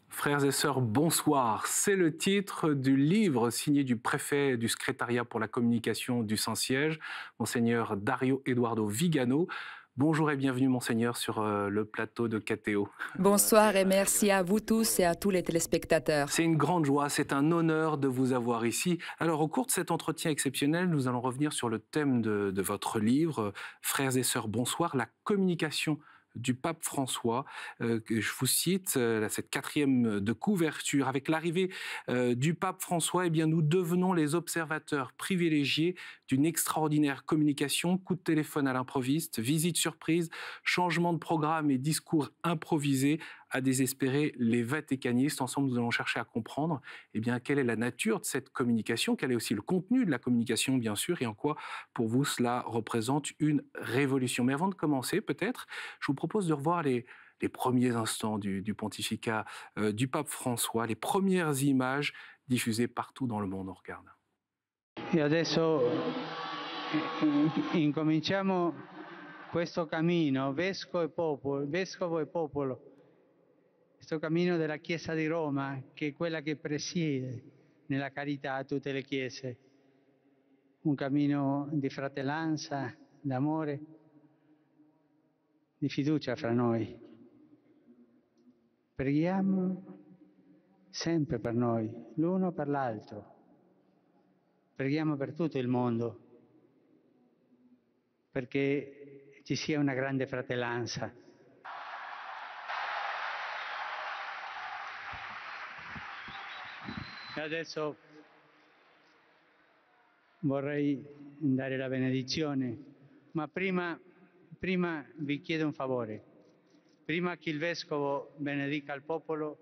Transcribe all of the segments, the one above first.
Frères et sœurs, bonsoir. C'est le titre du livre signé du préfet du secrétariat pour la communication du Saint-Siège, Monseigneur Dario Eduardo Vigano. Bonjour et bienvenue, Monseigneur, sur le plateau de KTO. Bonsoir et merci à vous tous et à tous les téléspectateurs. C'est une grande joie, c'est un honneur de vous avoir ici. Alors, au cours de cet entretien exceptionnel, nous allons revenir sur le thème de votre livre, Frères et sœurs, bonsoir, la communication du pape François. Je vous cite, cette quatrième de couverture. Avec l'arrivée du pape François, eh bien, nous devenons les observateurs privilégiés d'une extraordinaire communication, coup de téléphone à l'improviste, visite surprise, changement de programme et discours improvisés à désespérer les vaticanistes. Ensemble, nous allons chercher à comprendre eh bien, quelle est la nature de cette communication, quel est aussi le contenu de la communication, bien sûr, et en quoi, pour vous, cela représente une révolution. Mais avant de commencer, peut-être, je vous propose de revoir les premiers instants du pontificat du pape François, les premières images diffusées partout dans le monde. On regarde. E adesso incominciamo questo cammino, vescovo e popolo, questo cammino della Chiesa di Roma, che è quella che presiede nella carità tutte le chiese, un cammino di fratellanza, d'amore, di fiducia fra noi. Preghiamo sempre per noi, l'uno per l'altro. Preghiamo per tutto il mondo, perché ci sia una grande fratellanza. E adesso vorrei dare la benedizione, ma prima vi chiedo un favore. Prima che il Vescovo benedica il popolo,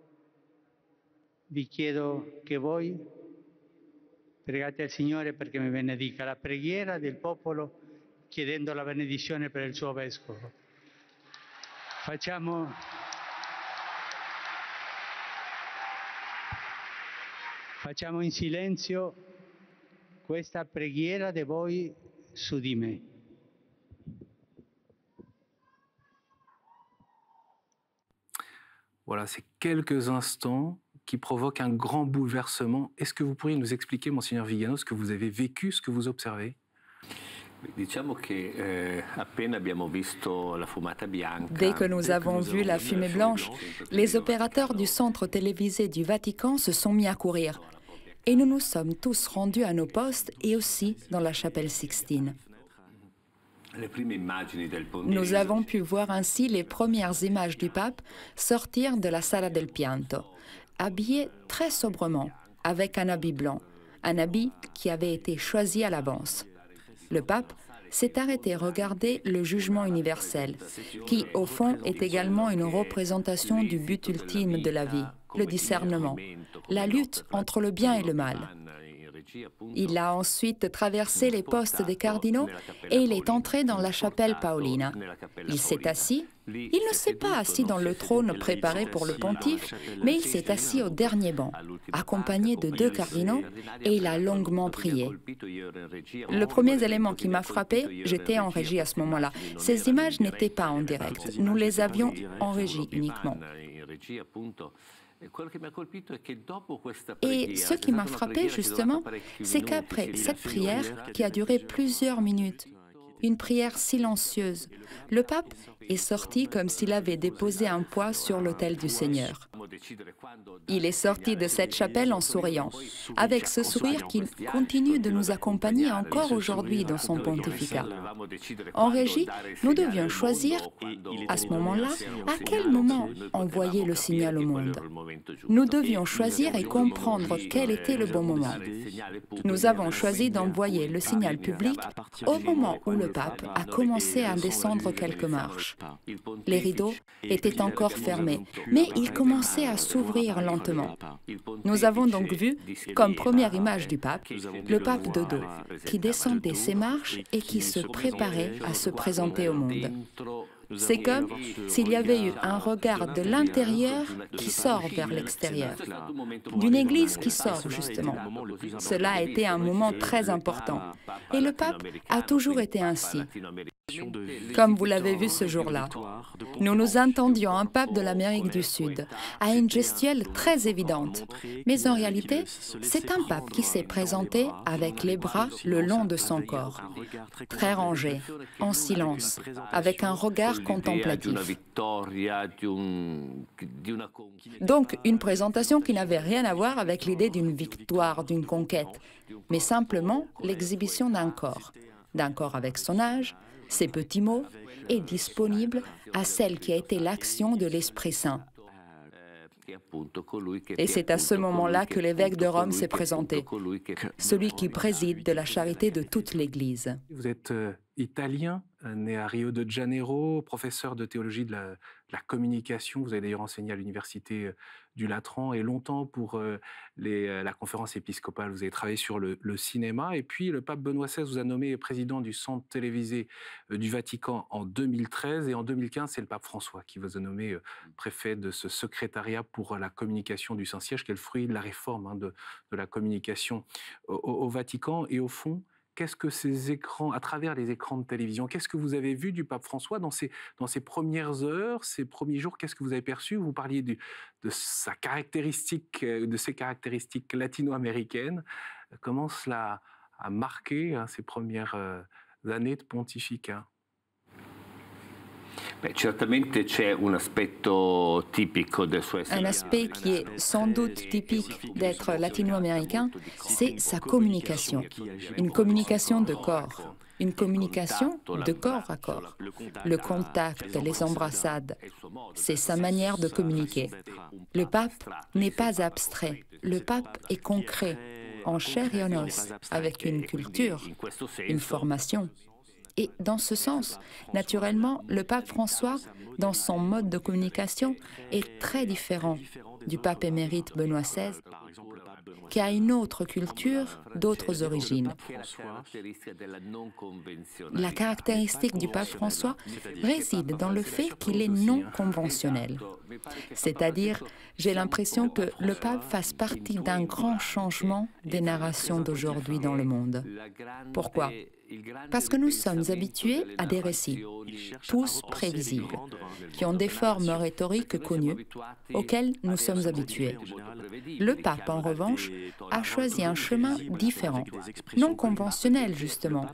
vi chiedo che voi pregate al Signore perché mi benedica la preghiera del popolo chiedendo la benedizione per il suo Vescovo. Facciamo in silenzio questa preghiera di voi su di me. Voilà, ces quelques instants qui provoque un grand bouleversement. Est-ce que vous pourriez nous expliquer, Monseigneur Vigano, ce que vous avez vécu, ce que vous observez? Dès que nous avons vu la fumée blanche, les opérateurs du centre télévisé du Vatican se sont mis à courir. Et nous nous sommes tous rendus à nos postes et aussi dans la chapelle Sixtine. Nous avons pu voir ainsi les premières images du pape sortir de la Sala del Pianto, habillé très sobrement, avec un habit blanc, un habit qui avait été choisi à l'avance. Le pape s'est arrêté regarder le jugement universel, qui, au fond, est également une représentation du but ultime de la vie, le discernement, la lutte entre le bien et le mal. Il a ensuite traversé les postes des cardinaux et il est entré dans la chapelle Paolina. Il s'est assis. Il ne s'est pas assis dans le trône préparé pour le pontife, mais il s'est assis au dernier banc, accompagné de 2 cardinaux, et il a longuement prié. Le premier élément qui m'a frappé, j'étais en régie à ce moment-là. Ces images n'étaient pas en direct, nous les avions en régie uniquement. Et ce qui m'a frappé justement, c'est qu'après cette prière, qui a duré plusieurs minutes, une prière silencieuse, le pape est sorti comme s'il avait déposé un poids sur l'autel du Seigneur. Il est sorti de cette chapelle en souriant, avec ce sourire qui continue de nous accompagner encore aujourd'hui dans son pontificat. En régie, nous devions choisir, à ce moment-là, à quel moment envoyer le signal au monde. Nous devions choisir et comprendre quel était le bon moment. Nous avons choisi d'envoyer le signal public au moment où le pape a commencé à descendre quelques marches. Les rideaux étaient encore fermés, mais ils commençaient à s'ouvrir lentement. Nous avons donc vu, comme première image du pape, le pape de dos, qui descendait ses marches et qui se préparait à se présenter au monde. C'est comme s'il y avait eu un regard de l'intérieur qui sort vers l'extérieur, d'une église qui sort justement. Cela a été un moment très important. Et le pape a toujours été ainsi. Comme vous l'avez vu ce jour-là, nous nous entendions un pape de l'Amérique du Sud, à une gestuelle très évidente. Mais en réalité, c'est un pape qui s'est présenté avec les bras le long de son corps, très rangé, en silence, avec un regard contemplatif. Donc, une présentation qui n'avait rien à voir avec l'idée d'une victoire, d'une conquête, mais simplement l'exhibition d'un corps avec son âge, ses petits mots, et disponible à celle qui a été l'action de l'Esprit Saint. Et c'est à ce moment-là que l'évêque de Rome s'est présenté, celui qui préside de la charité de toute l'Église. Vous êtes italien, né à Rio de Janeiro, professeur de théologie de la communication. Vous avez d'ailleurs enseigné à l'université du Latran et longtemps pour la conférence épiscopale. Vous avez travaillé sur le cinéma. Et puis, le pape Benoît XVI vous a nommé président du centre télévisé du Vatican en 2013. Et en 2015, c'est le pape François qui vous a nommé préfet de ce secrétariat pour la communication du Saint-Siège, qui est le fruit de la réforme de la communication au Vatican. Et au fond, qu'est-ce que ces écrans, à travers les écrans de télévision, qu'est-ce que vous avez vu du pape François dans ses premières heures, ces premiers jours? Qu'est-ce que vous avez perçu? Vous parliez de ses caractéristiques latino-américaines. Comment cela a marqué ces premières années de pontificat? Un aspect qui est sans doute typique d'être latino-américain, c'est sa communication. Une communication de corps, une communication de corps à corps. Le contact, les embrassades, c'est sa manière de communiquer. Le pape n'est pas abstrait, le pape est concret, en chair et en os, avec une culture, une formation. Et dans ce sens, naturellement, le pape François, dans son mode de communication, est très différent du pape émérite Benoît XVI, qui a une autre culture, d'autres origines. La caractéristique du pape François réside dans le fait qu'il est non conventionnel. C'est-à-dire, j'ai l'impression que le pape fasse partie d'un grand changement des narrations d'aujourd'hui dans le monde. Pourquoi ? Parce que nous sommes habitués à des récits, tous prévisibles, qui ont des formes rhétoriques connues, auxquelles nous sommes habitués. Le pape, en revanche, a choisi un chemin différent, non conventionnel justement.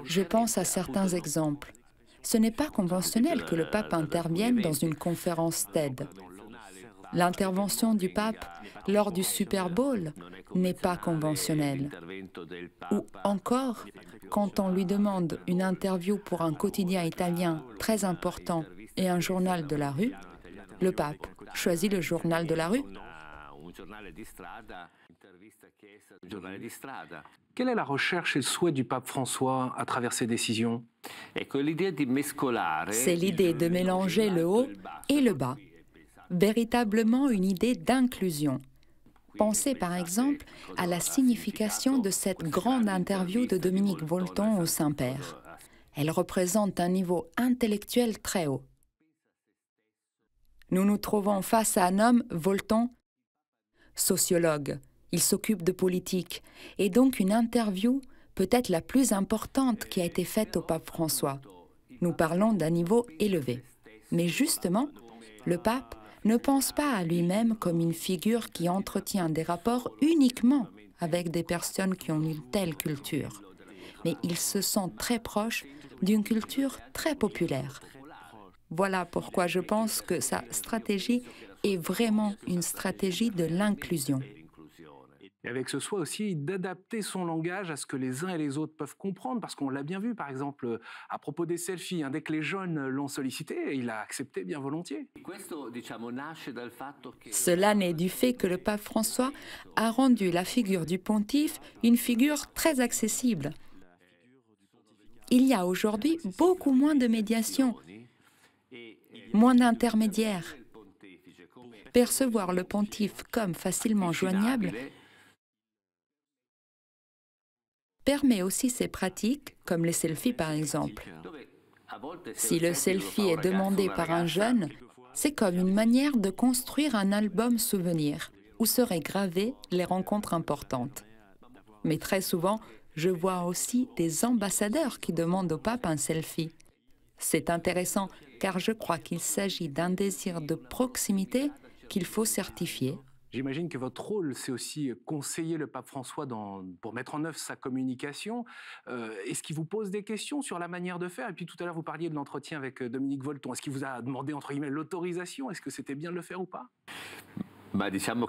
Je pense à certains exemples. Ce n'est pas conventionnel que le pape intervienne dans une conférence TED. L'intervention du pape lors du Super Bowl n'est pas conventionnelle. Ou encore, quand on lui demande une interview pour un quotidien italien très important et un journal de la rue, le pape choisit le journal de la rue. Quelle est la recherche et le souhait du pape François à travers ses décisions? C'est l'idée de mélanger le haut et le bas. Véritablement une idée d'inclusion. Pensez par exemple à la signification de cette grande interview de Dominique Volton au Saint-Père. Elle représente un niveau intellectuel très haut. Nous nous trouvons face à un homme, Volton, sociologue. Il s'occupe de politique. Et donc une interview peut-être la plus importante qui a été faite au pape François. Nous parlons d'un niveau élevé. Mais justement, le pape ne pense pas à lui-même comme une figure qui entretient des rapports uniquement avec des personnes qui ont une telle culture. Mais il se sent très proche d'une culture très populaire. Voilà pourquoi je pense que sa stratégie est vraiment une stratégie de l'inclusion. Et avec ce souhait aussi d'adapter son langage à ce que les uns et les autres peuvent comprendre, parce qu'on l'a bien vu, par exemple, à propos des selfies, dès que les jeunes l'ont sollicité, il a accepté bien volontiers. Cela naît du fait que le pape François a rendu la figure du pontife une figure très accessible. Il y a aujourd'hui beaucoup moins de médiation, moins d'intermédiaires. Percevoir le pontife comme facilement joignable permet aussi ces pratiques, comme les selfies par exemple. Si le selfie est demandé par un jeune, c'est comme une manière de construire un album souvenir où seraient gravées les rencontres importantes. Mais très souvent, je vois aussi des ambassadeurs qui demandent au pape un selfie. C'est intéressant car je crois qu'il s'agit d'un désir de proximité qu'il faut certifier. J'imagine que votre rôle, c'est aussi conseiller le pape François pour mettre en œuvre sa communication. Est-ce qu'il vous pose des questions sur la manière de faire? Et puis tout à l'heure, vous parliez de l'entretien avec Dominique Volton. Est-ce qu'il vous a demandé, entre guillemets, l'autorisation? Est-ce que c'était bien de le faire ou pas? Mais disons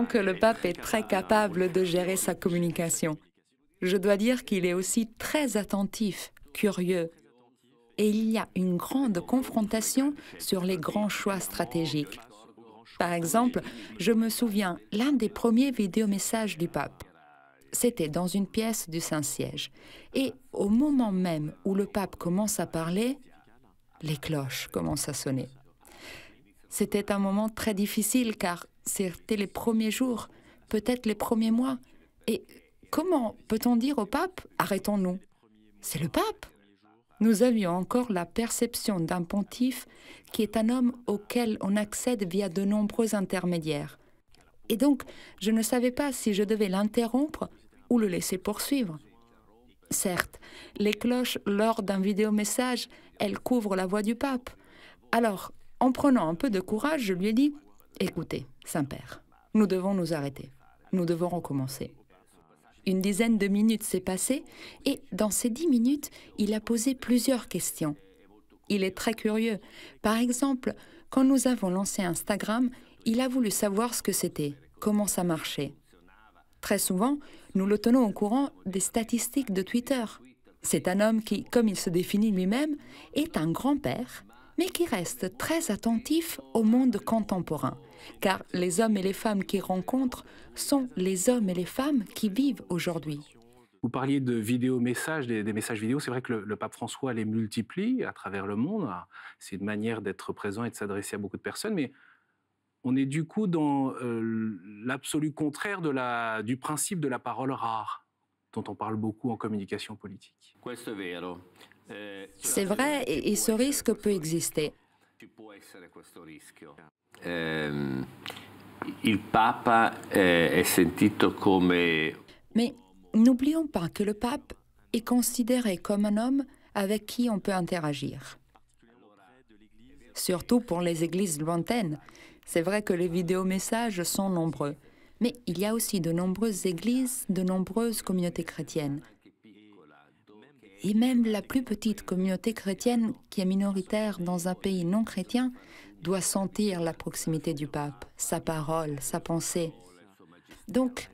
que le pape est très capable de gérer sa communication. Je dois dire qu'il est aussi très attentif, curieux. Et il y a une grande confrontation sur les grands choix stratégiques. Par exemple, je me souviens, l'un des premiers vidéomessages du pape, c'était dans une pièce du Saint-Siège. Et au moment même où le pape commence à parler, les cloches commencent à sonner. C'était un moment très difficile car c'était les premiers jours, peut-être les premiers mois. Et comment peut-on dire au pape « arrêtons-nous » ? C'est le pape. Nous avions encore la perception d'un pontife qui est un homme auquel on accède via de nombreux intermédiaires. Et donc, je ne savais pas si je devais l'interrompre ou le laisser poursuivre. Certes, les cloches, lors d'un vidéomessage, elles couvrent la voix du pape. Alors, en prenant un peu de courage, je lui ai dit « Écoutez, Saint-Père, nous devons nous arrêter. Nous devons recommencer. » Une dizaine de minutes s'est passée et dans ces 10 minutes, il a posé plusieurs questions. Il est très curieux. Par exemple, quand nous avons lancé Instagram, il a voulu savoir ce que c'était, comment ça marchait. Très souvent, nous le tenons au courant des statistiques de Twitter. C'est un homme qui, comme il se définit lui-même, est un grand-père, mais qui reste très attentif au monde contemporain, car les hommes et les femmes qu'il rencontre sont les hommes et les femmes qui vivent aujourd'hui. Vous parliez de vidéo-messages, des messages vidéo. C'est vrai que le pape François les multiplie à travers le monde. C'est une manière d'être présent et de s'adresser à beaucoup de personnes, mais on est du coup dans l'absolu contraire du principe de la parole rare, dont on parle beaucoup en communication politique. C'est vrai, et ce risque peut exister. Mais n'oublions pas que le pape est considéré comme un homme avec qui on peut interagir. Surtout pour les églises lointaines. C'est vrai que les vidéomessages sont nombreux, mais il y a aussi de nombreuses églises, de nombreuses communautés chrétiennes. Et même la plus petite communauté chrétienne qui est minoritaire dans un pays non chrétien doit sentir la proximité du pape, sa parole, sa pensée. Donc,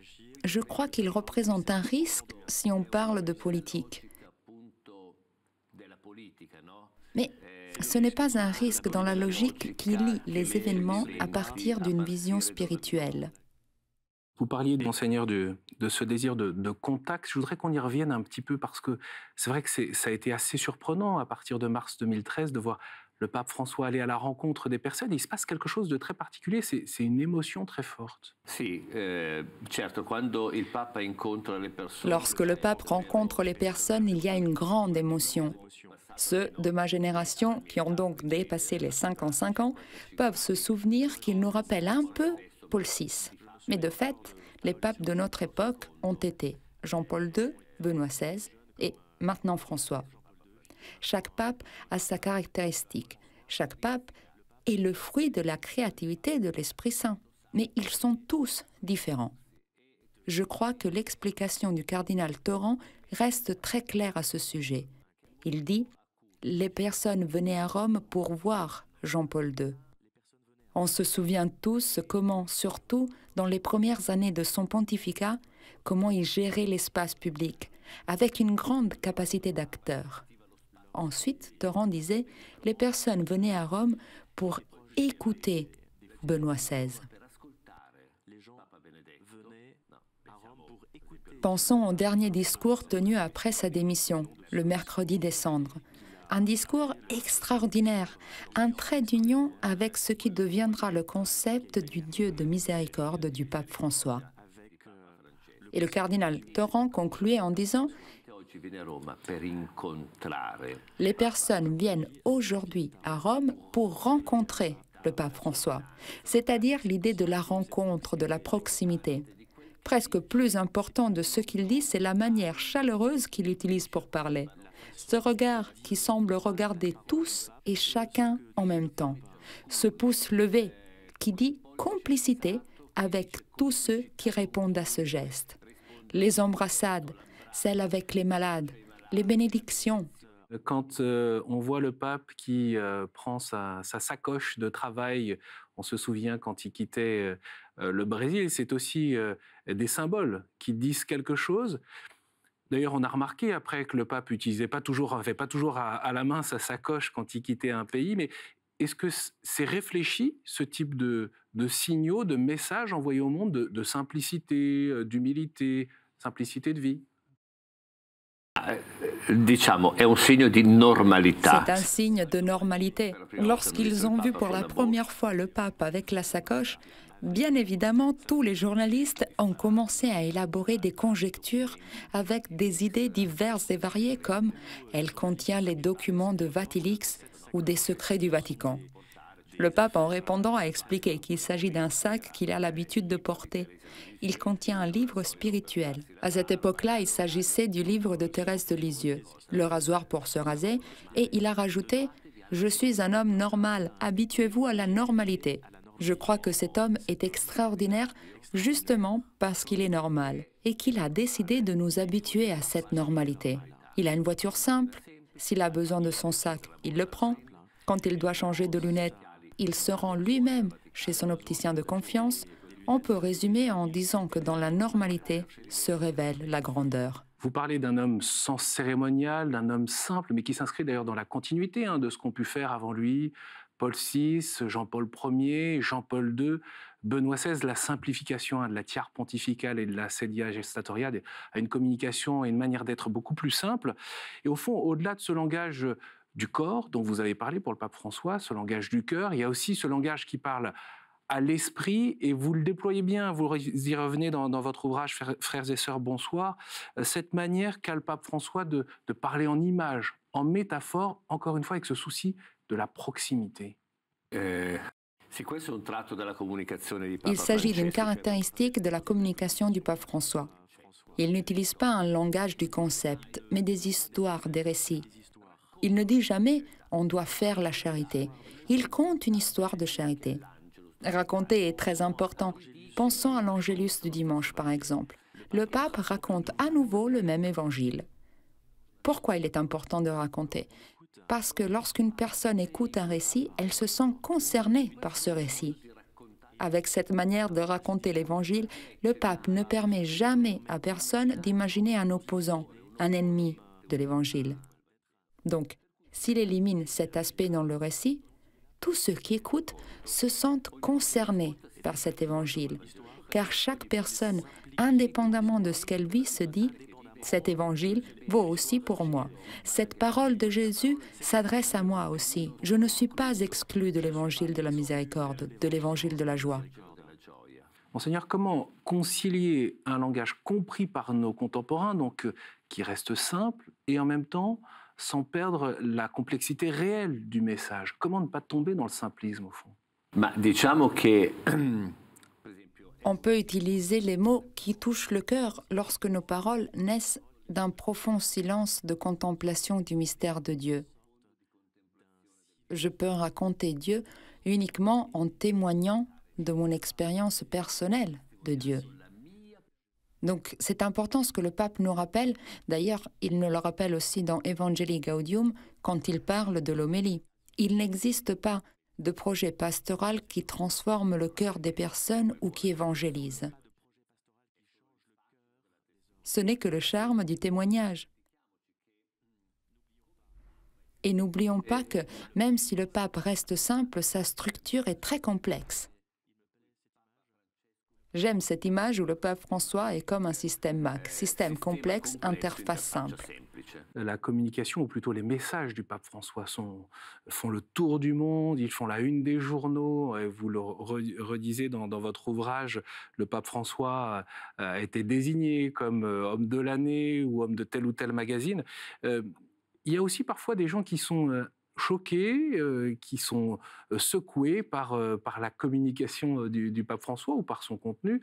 je crois qu'il représente un risque si on parle de politique. Mais ce n'est pas un risque dans la logique qui lie les événements à partir d'une vision spirituelle. Vous parliez, Monseigneur, de ce désir de contact. Je voudrais qu'on y revienne un petit peu parce que c'est vrai que ça a été assez surprenant à partir de mars 2013 de voir le pape François aller à la rencontre des personnes. Il se passe quelque chose de très particulier, c'est une émotion très forte. Lorsque le pape rencontre les personnes, il y a une grande émotion. Ceux de ma génération, qui ont donc dépassé les 55 ans, peuvent se souvenir qu'il nous rappelle un peu Paul VI. Mais de fait, les papes de notre époque ont été Jean-Paul II, Benoît XVI et maintenant François. Chaque pape a sa caractéristique. Chaque pape est le fruit de la créativité de l'Esprit Saint. Mais ils sont tous différents. Je crois que l'explication du cardinal Torrent reste très claire à ce sujet. Il dit « Les personnes venaient à Rome pour voir Jean-Paul II ». On se souvient tous comment, surtout dans les premières années de son pontificat, comment il gérait l'espace public, avec une grande capacité d'acteur. Ensuite, Torrent disait, les personnes venaient à Rome pour écouter Benoît XVI. Pensons au dernier discours tenu après sa démission, le mercredi des Cendres. Un discours extraordinaire, un trait d'union avec ce qui deviendra le concept du Dieu de miséricorde du pape François. Et le cardinal Torrent concluait en disant Les personnes viennent aujourd'hui à Rome pour rencontrer le pape François, c'est-à-dire l'idée de la rencontre, de la proximité. Presque plus important de ce qu'il dit, c'est la manière chaleureuse qu'il utilise pour parler. Ce regard qui semble regarder tous et chacun en même temps. Ce pouce levé qui dit complicité avec tous ceux qui répondent à ce geste. Les embrassades, celles avec les malades, les bénédictions. Quand on voit le pape qui prend sa sacoche de travail, on se souvient quand il quittait le Brésil, c'est aussi des symboles qui disent quelque chose. D'ailleurs, on a remarqué après que le pape avait pas toujours à la main sa sacoche quand il quittait un pays, mais est-ce que c'est réfléchi, ce type de signaux, de messages envoyés au monde, de simplicité, d'humilité, simplicité de vie? Diciamo, è un segno di normalità. C'est un signe de normalité. Lorsqu'ils ont vu pour la première fois le pape avec la sacoche, bien évidemment, tous les journalistes ont commencé à élaborer des conjectures avec des idées diverses et variées comme « elle contient les documents de Vatilix » ou des secrets du Vatican. Le pape, en répondant, a expliqué qu'il s'agit d'un sac qu'il a l'habitude de porter. Il contient un livre spirituel. À cette époque-là, il s'agissait du livre de Thérèse de Lisieux, le rasoir pour se raser, et il a rajouté « Je suis un homme normal, habituez-vous à la normalité ». Je crois que cet homme est extraordinaire justement parce qu'il est normal et qu'il a décidé de nous habituer à cette normalité. Il a une voiture simple. S'il a besoin de son sac, il le prend. Quand il doit changer de lunettes, il se rend lui-même chez son opticien de confiance. On peut résumer en disant que dans la normalité se révèle la grandeur. Vous parlez d'un homme sans cérémonial, d'un homme simple, mais qui s'inscrit d'ailleurs dans la continuité de ce qu'ont pu faire avant lui Paul VI, Jean-Paul Ier, Jean-Paul II, Benoît XVI. La simplification de la tiare pontificale et de la sedia gestatoria a une communication et une manière d'être beaucoup plus simple. Et au fond, au-delà de ce langage du corps dont vous avez parlé pour le pape François, ce langage du cœur, il y a aussi ce langage qui parle à l'esprit, et vous le déployez bien, vous y revenez dans votre ouvrage « Frères et sœurs, bonsoir », cette manière qu'a le pape François de parler en images, en métaphores, encore une fois avec ce souci de la proximité. Il s'agit d'une caractéristique de la communication du pape François. Il n'utilise pas un langage du concept, mais des histoires, des récits. Il ne dit jamais « on doit faire la charité ». Il conte une histoire de charité. Raconter est très important. Pensons à l'Angélus du dimanche, par exemple. Le pape raconte à nouveau le même évangile. Pourquoi il est important de raconter? Parce que lorsqu'une personne écoute un récit, elle se sent concernée par ce récit. Avec cette manière de raconter l'évangile, le pape ne permet jamais à personne d'imaginer un opposant, un ennemi de l'évangile. Donc, s'il élimine cet aspect dans le récit, tous ceux qui écoutent se sentent concernés par cet évangile, car chaque personne, indépendamment de ce qu'elle vit, se dit « cet évangile vaut aussi pour moi. Cette parole de Jésus s'adresse à moi aussi. Je ne suis pas exclu de l'évangile de la miséricorde, de l'évangile de la joie. » Monseigneur, comment concilier un langage compris par nos contemporains, donc qui reste simple, et en même temps sans perdre la complexité réelle du message? Comment ne pas tomber dans le simplisme, au fond? On peut utiliser les mots qui touchent le cœur lorsque nos paroles naissent d'un profond silence de contemplation du mystère de Dieu. Je peux raconter Dieu uniquement en témoignant de mon expérience personnelle de Dieu. Donc c'est important ce que le pape nous rappelle. D'ailleurs, il nous le rappelle aussi dans Evangelii Gaudium quand il parle de l'homélie. Il n'existe pas de projet pastoral qui transforme le cœur des personnes ou qui évangélise. Ce n'est que le charme du témoignage. Et n'oublions pas que, même si le pape reste simple, sa structure est très complexe. J'aime cette image où le pape François est comme un système Mac, système complexe, interface simple. La communication, ou plutôt les messages du pape François font le tour du monde, ils font la une des journaux, et vous le redisez dans votre ouvrage, le pape François a été désigné comme homme de l'année ou homme de tel ou tel magazine. Il y a aussi parfois des gens qui sont choqués, qui sont secoués par la communication du pape François ou par son contenu.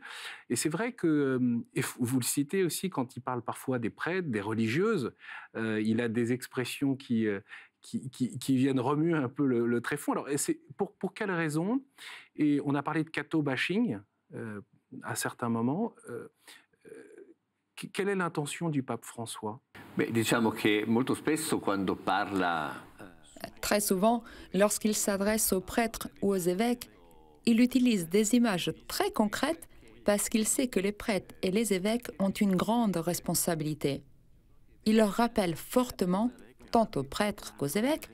Et c'est vrai que, et vous le citez aussi quand il parle parfois des prêtres, des religieuses, il a des expressions qui viennent remuer un peu le tréfonds. Alors, et c'est pour quelles raisons? Et on a parlé de catho-bashing à certains moments. Quelle est l'intention du pape François? Beh, diciamo che molto spesso quando parla Très souvent, lorsqu'il s'adresse aux prêtres ou aux évêques, il utilise des images très concrètes parce qu'il sait que les prêtres et les évêques ont une grande responsabilité. Il leur rappelle fortement, tant aux prêtres qu'aux évêques,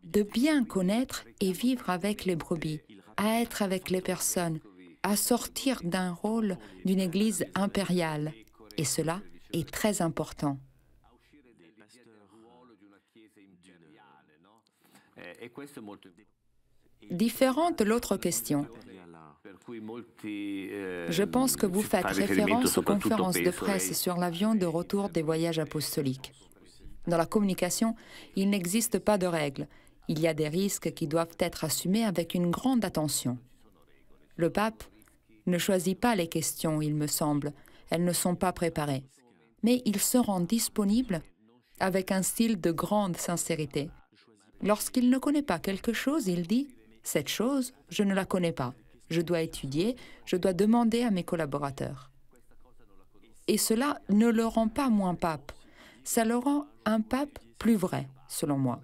de bien connaître et vivre avec les brebis, à être avec les personnes, à sortir d'un rôle d'une église impériale. Et cela est très important. Différente l'autre question. Je pense que vous faites référence aux conférences de presse sur l'avion de retour des voyages apostoliques. Dans la communication, il n'existe pas de règles. Il y a des risques qui doivent être assumés avec une grande attention. Le pape ne choisit pas les questions, il me semble. Elles ne sont pas préparées. Mais il se rend disponible avec un style de grande sincérité. Lorsqu'il ne connaît pas quelque chose, il dit « Cette chose, je ne la connais pas. Je dois étudier, je dois demander à mes collaborateurs. » Et cela ne le rend pas moins pape. Ça le rend un pape plus vrai, selon moi.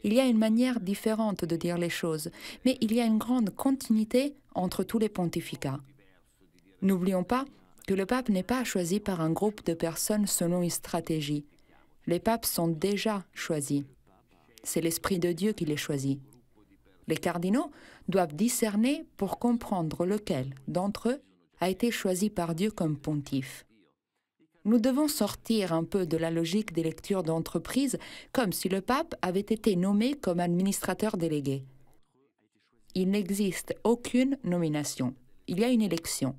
Il y a une manière différente de dire les choses, mais il y a une grande continuité entre tous les pontificats. N'oublions pas que le pape n'est pas choisi par un groupe de personnes selon une stratégie. Les papes sont déjà choisis. C'est l'Esprit de Dieu qui les choisit. Les cardinaux doivent discerner pour comprendre lequel d'entre eux a été choisi par Dieu comme pontife. Nous devons sortir un peu de la logique des lectures d'entreprise comme si le pape avait été nommé comme administrateur délégué. Il n'existe aucune nomination. Il y a une élection.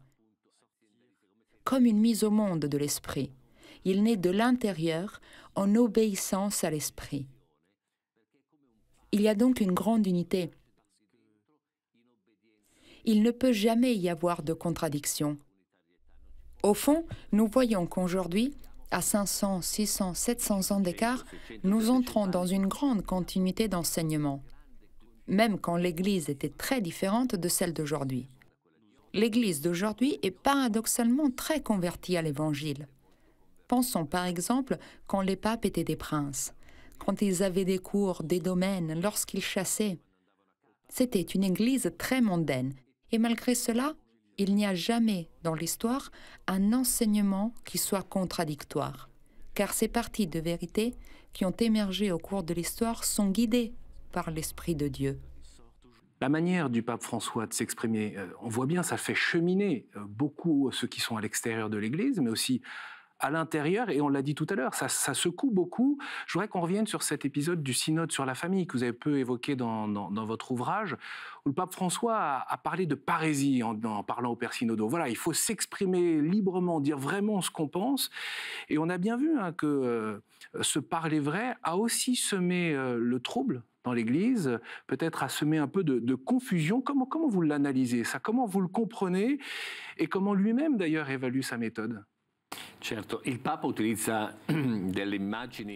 Comme une mise au monde de l'esprit. Il naît de l'intérieur en obéissance à l'esprit. Il y a donc une grande unité. Il ne peut jamais y avoir de contradiction. Au fond, nous voyons qu'aujourd'hui, à 500, 600, 700 ans d'écart, nous entrons dans une grande continuité d'enseignement, même quand l'Église était très différente de celle d'aujourd'hui. L'Église d'aujourd'hui est paradoxalement très convertie à l'Évangile. Pensons par exemple quand les papes étaient des princes, quand ils avaient des cours, des domaines, lorsqu'ils chassaient. C'était une Église très mondaine, et malgré cela, il n'y a jamais dans l'histoire un enseignement qui soit contradictoire, car ces parties de vérité qui ont émergé au cours de l'histoire sont guidées par l'Esprit de Dieu. La manière du pape François de s'exprimer, on voit bien, ça fait cheminer beaucoup ceux qui sont à l'extérieur de l'Église, mais aussi à l'intérieur, et on l'a dit tout à l'heure, ça secoue beaucoup. Je voudrais qu'on revienne sur cet épisode du synode sur la famille que vous avez peu évoqué dans votre ouvrage, où le pape François a parlé de parésie en parlant au père synodaux. Voilà, il faut s'exprimer librement, dire vraiment ce qu'on pense, et on a bien vu que ce parler vrai a aussi semé le trouble dans l'Église, peut-être a semé un peu de confusion. Comment vous l'analysez ça? Comment vous le comprenez? Et comment lui-même d'ailleurs évalue sa méthode?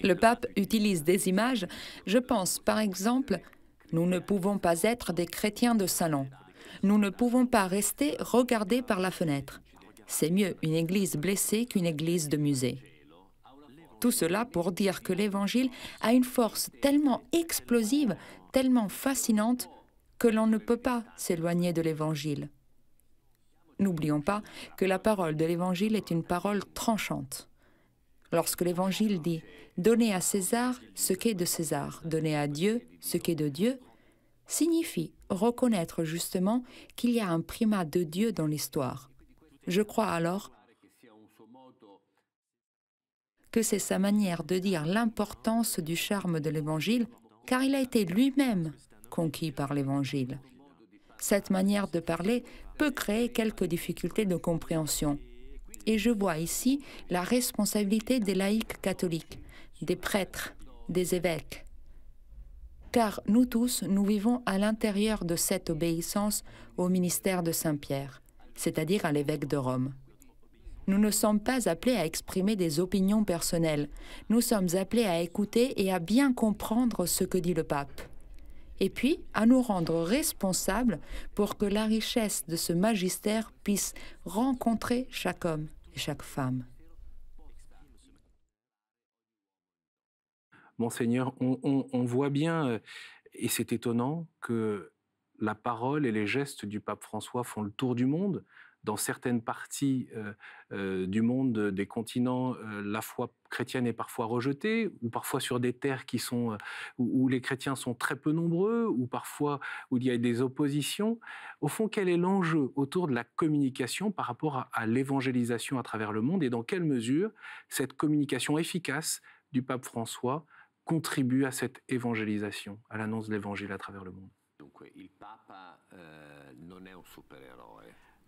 Le pape utilise des images. Je pense, par exemple, nous ne pouvons pas être des chrétiens de salon. Nous ne pouvons pas rester regardés par la fenêtre. C'est mieux une église blessée qu'une église de musée. Tout cela pour dire que l'Évangile a une force tellement explosive, tellement fascinante, que l'on ne peut pas s'éloigner de l'Évangile. N'oublions pas que la parole de l'Évangile est une parole tranchante. Lorsque l'Évangile dit « Donnez à César ce qu'est de César, donnez à Dieu ce qu'est de Dieu », signifie reconnaître justement qu'il y a un primat de Dieu dans l'histoire. Je crois alors que c'est sa manière de dire l'importance du charme de l'Évangile, car il a été lui-même conquis par l'Évangile. Cette manière de parler peut créer quelques difficultés de compréhension. Et je vois ici la responsabilité des laïcs catholiques, des prêtres, des évêques. Car nous tous, nous vivons à l'intérieur de cette obéissance au ministère de Saint-Pierre, c'est-à-dire à l'évêque de Rome. Nous ne sommes pas appelés à exprimer des opinions personnelles. Nous sommes appelés à écouter et à bien comprendre ce que dit le pape. Et puis, à nous rendre responsables pour que la richesse de ce magistère puisse rencontrer chaque homme et chaque femme. Monseigneur, on voit bien, et c'est étonnant, que la parole et les gestes du pape François font le tour du monde. Dans certaines parties du monde, des continents, la foi chrétienne est parfois rejetée, ou parfois sur des terres qui sont, où les chrétiens sont très peu nombreux, ou parfois où il y a des oppositions. Au fond, quel est l'enjeu autour de la communication par rapport à l'évangélisation à travers le monde, et dans quelle mesure cette communication efficace du pape François contribue à cette évangélisation, à l'annonce de l'évangile à travers le monde?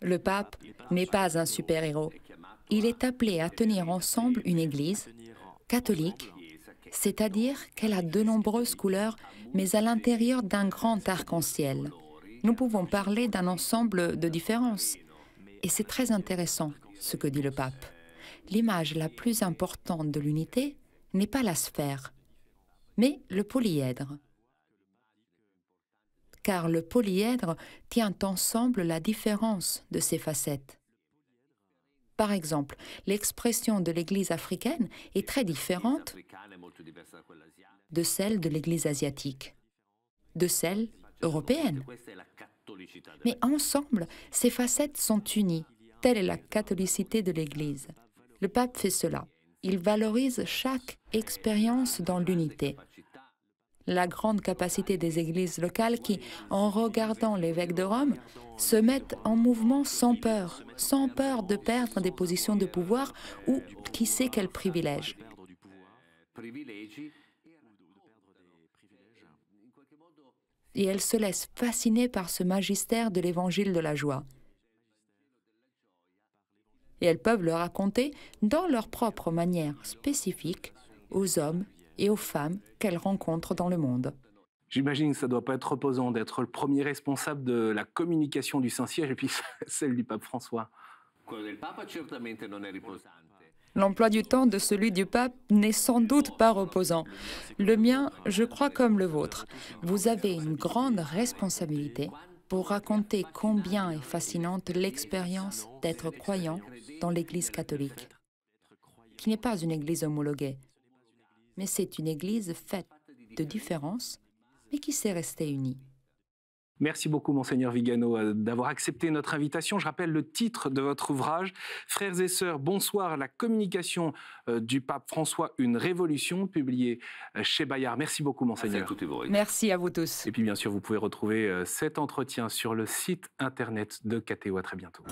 Le pape n'est pas un super-héros. Il est appelé à tenir ensemble une Église catholique, c'est-à-dire qu'elle a de nombreuses couleurs, mais à l'intérieur d'un grand arc-en-ciel. Nous pouvons parler d'un ensemble de différences. Et c'est très intéressant ce que dit le pape. L'image la plus importante de l'unité n'est pas la sphère, mais le polyèdre. Car le polyèdre tient ensemble la différence de ses facettes. Par exemple, l'expression de l'Église africaine est très différente de celle de l'Église asiatique, de celle européenne. Mais ensemble, ces facettes sont unies. Telle est la catholicité de l'Église. Le pape fait cela. Il valorise chaque expérience dans l'unité. La grande capacité des églises locales qui, en regardant l'évêque de Rome, se mettent en mouvement sans peur de perdre des positions de pouvoir ou qui sait quel privilège. Et elles se laissent fasciner par ce magistère de l'évangile de la joie. Et elles peuvent le raconter dans leur propre manière spécifique aux hommes et aux femmes qu'elles rencontrent dans le monde. J'imagine que ça ne doit pas être reposant d'être le premier responsable de la communication du Saint-Siège et puis celle du pape François. L'emploi du temps de celui du pape n'est sans doute pas reposant. Le mien, je crois comme le vôtre. Vous avez une grande responsabilité pour raconter combien est fascinante l'expérience d'être croyant dans l'Église catholique, qui n'est pas une Église homologuée, mais c'est une Église faite de différences, mais qui s'est restée unie. Merci beaucoup, Monseigneur Vigano, d'avoir accepté notre invitation. Je rappelle le titre de votre ouvrage, Frères et sœurs, bonsoir, la communication du pape François, une révolution, publié chez Bayard. Merci beaucoup, Monseigneur. Merci à vous tous. Et puis, bien sûr, vous pouvez retrouver cet entretien sur le site internet de KTO. À très bientôt.